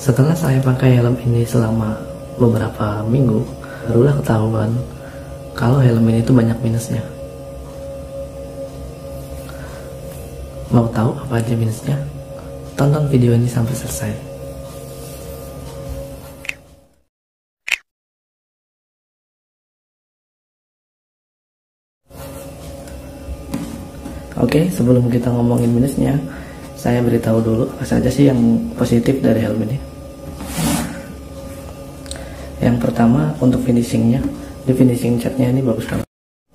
Setelah saya pakai helm ini selama beberapa minggu, barulah ketahuan kalau helm ini tuh banyak minusnya. Mau tahu apa aja minusnya? Tonton video ini sampai selesai. Oke, sebelum kita ngomongin minusnya, saya beritahu dulu apa saja sih yang positif dari helm ini. Yang pertama, untuk finishingnya, di finishing catnya ini bagus banget.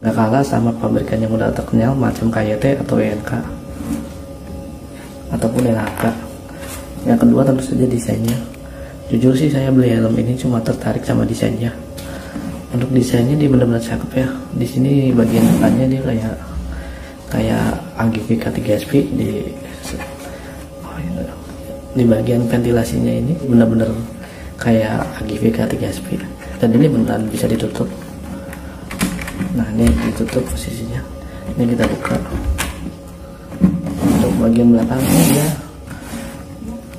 Gak kalah sama pabrikan yang udah terkenal macam KYT atau ENK ataupun NHK. Yang kedua tentu saja desainnya. Jujur sih saya beli helm ini cuma tertarik sama desainnya. Untuk desainnya dia benar-benar cakep ya. Di sini bagian depannya dia kayak AGV K3SP di bagian ventilasinya ini benar-benar kayak AGV K3SP, dan ini beneran bisa ditutup. Nah, ini ditutup posisinya. Ini kita buka. Untuk bagian belakangnya dia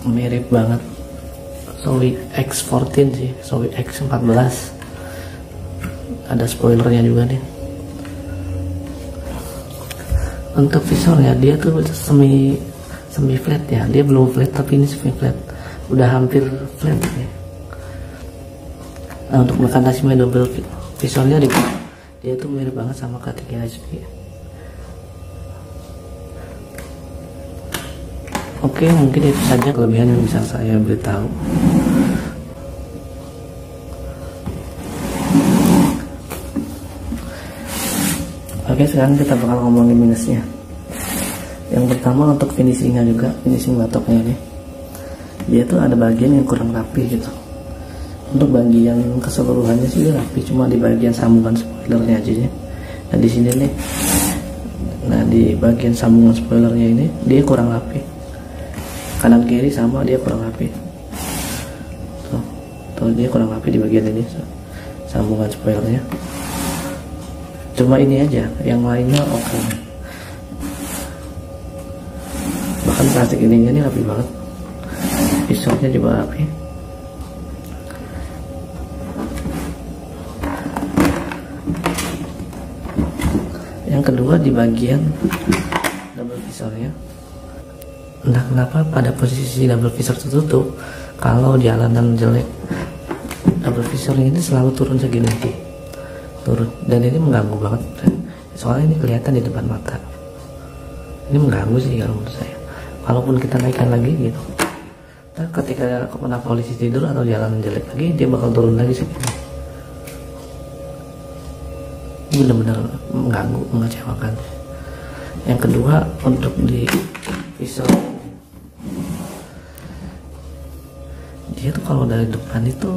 mirip banget Zowie X14 sih, Zowie X14. Ada spoilernya juga nih. Untuk visornya dia tuh semi flat ya, dia belum flat tapi ini semi flat, udah hampir flat ya. Nah, untuk mekanisme double visornya dia tuh mirip banget sama K3SP. Oke, mungkin itu saja kelebihan yang bisa saya beritahu. Oke, sekarang kita bakal ngomongin minusnya. Yang pertama untuk finishingnya juga, finishing batoknya ini, dia tuh ada bagian yang kurang rapi gitu. Untuk bagian keseluruhannya sih rapi, cuma di bagian sambungan spoilernya aja ya. Nah di sini nih, nah di bagian sambungan spoilernya ini dia kurang rapi. Kanan kiri sama dia kurang rapi. Tuh dia kurang rapi di bagian ini sambungan spoilernya. Cuma ini aja, yang lainnya oke. Bahkan plastik ininya ini rapi banget. Visornya juga rapi. Yang kedua di bagian double visornya. Entah kenapa pada posisi double visor tertutup, kalau jalanan jelek, double visor ini selalu turun segini nih. Turun, dan ini mengganggu banget soalnya ini kelihatan di depan mata. Ini mengganggu sih kalau menurut saya. Walaupun kita naikkan lagi gitu, nah, ketika kena polisi tidur atau jalan jelek lagi, dia bakal turun lagi segini. Ini benar-benar mengganggu, mengecewakan. Yang kedua untuk di visor, dia tuh kalau dari depan itu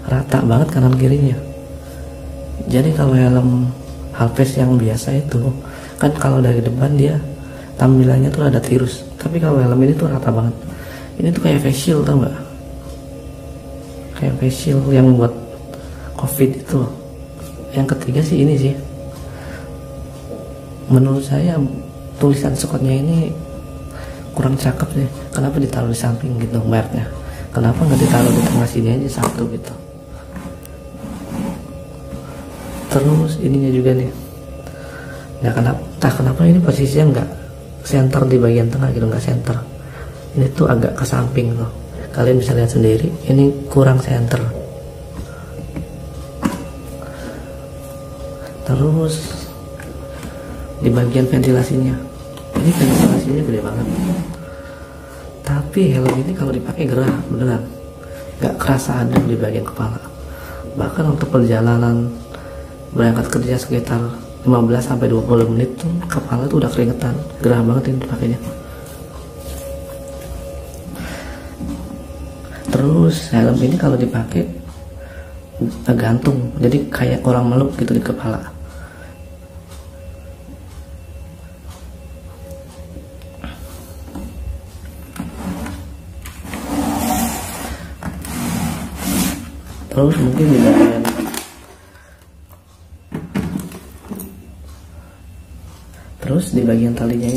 rata banget kanan kirinya. Jadi kalau helm Halfest yang biasa itu kan kalau dari depan dia tampilannya tuh ada tirus, tapi kalau helm ini tuh rata banget. Ini tuh kayak face shield, tau nggak? Kayak face shield yang buat COVID itu. Yang ketiga sih ini sih, menurut saya tulisan skotnya ini kurang cakep sih. Kenapa ditaruh di samping gitu mereknya? Kenapa nggak ditaruh di tengah sini aja satu gitu? Terus ininya juga nih, nah kenapa ini posisinya nggak center di bagian tengah gitu, nggak center. Ini tuh agak ke samping loh. Kalian bisa lihat sendiri, ini kurang center. Terus di bagian ventilasinya, ini ventilasinya gede banget. Tapi helm ini kalau dipakai gerah beneran, nggak kerasa adem di bagian kepala. Bahkan untuk perjalanan berangkat kerja sekitar 15-20 menit tuh kepala tuh udah keringetan, gerah banget ini pakainya. Terus helm ini kalau dipakai gantung, jadi kayak orang meluk gitu di kepala. Terus mungkin di bagian talinya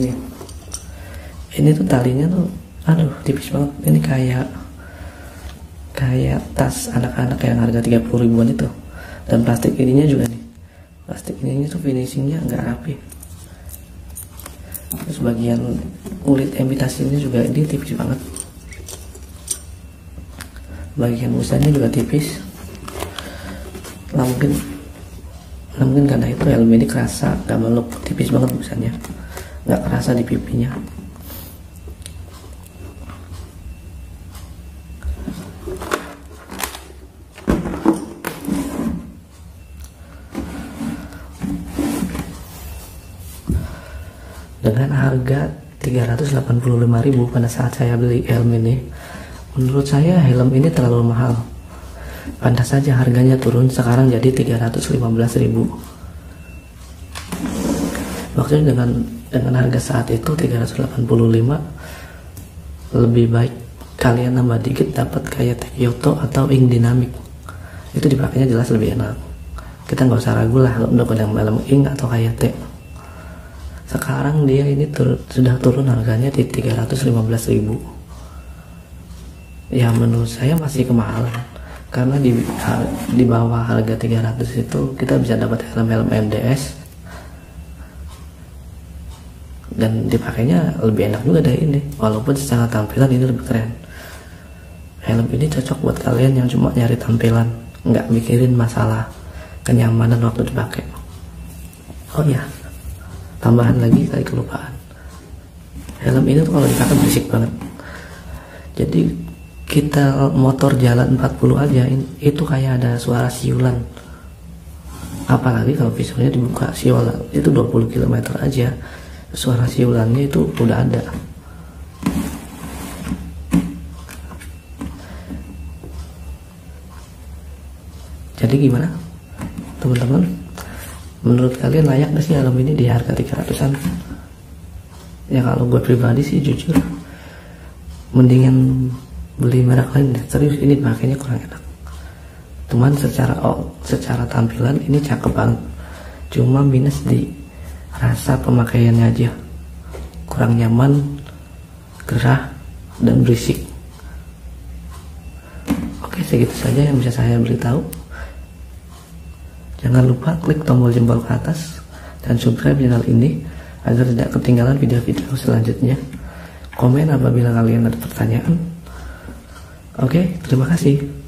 ini tuh talinya tuh aduh tipis banget. Ini kayak kayak tas anak-anak yang harga 30 ribuan itu. Dan plastik ininya juga nih, plastik ininya tuh finishingnya nggak rapi. Terus bagian kulit imitasinya juga ini tipis banget, bagian busanya juga tipis. Nah mungkin karena itu helm ini kerasa gak meluk, tipis banget busanya, nggak kerasa di pipinya. Dengan harga 385.000 pada saat saya beli helm ini, menurut saya helm ini terlalu mahal. Pantas saja harganya turun sekarang jadi 315.000. Maksudnya dengan harga saat itu 385, lebih baik kalian nambah dikit dapat kayak Kyoto atau Ink Dynamic. Itu dipakainya jelas lebih enak. Kita nggak usah ragu lah untuk yang helm Ink atau kayak T. Sekarang dia ini sudah turun harganya di 315.000. Ya menurut saya masih kemahalan, karena di bawah harga 300 itu kita bisa dapat helm-helm MDS dan dipakainya lebih enak juga dari ini, walaupun secara tampilan ini lebih keren. Helm ini cocok buat kalian yang cuma nyari tampilan, nggak mikirin masalah kenyamanan waktu dipakai. Oh ya, tambahan lagi tadi kelupaan, helm ini tuh kalau dipakai berisik banget. Jadi kita motor jalan 40 aja itu kayak ada suara siulan, apalagi kalau visornya dibuka, siulan itu 20 km aja suara siulannya itu udah ada. Jadi gimana teman-teman, menurut kalian layak gak sih helm ini di harga 300an? Ya kalau gue pribadi sih jujur mendingan beli merek lain deh. Serius, ini pakainya kurang enak. Cuman secara tampilan ini cakep banget, cuma minus di rasa pemakaiannya aja, kurang nyaman, gerah, dan berisik. Oke, segitu saja yang bisa saya beritahu. Jangan lupa klik tombol jempol ke atas dan subscribe channel ini agar tidak ketinggalan video-video selanjutnya. Komen apabila kalian ada pertanyaan. Oke, terima kasih.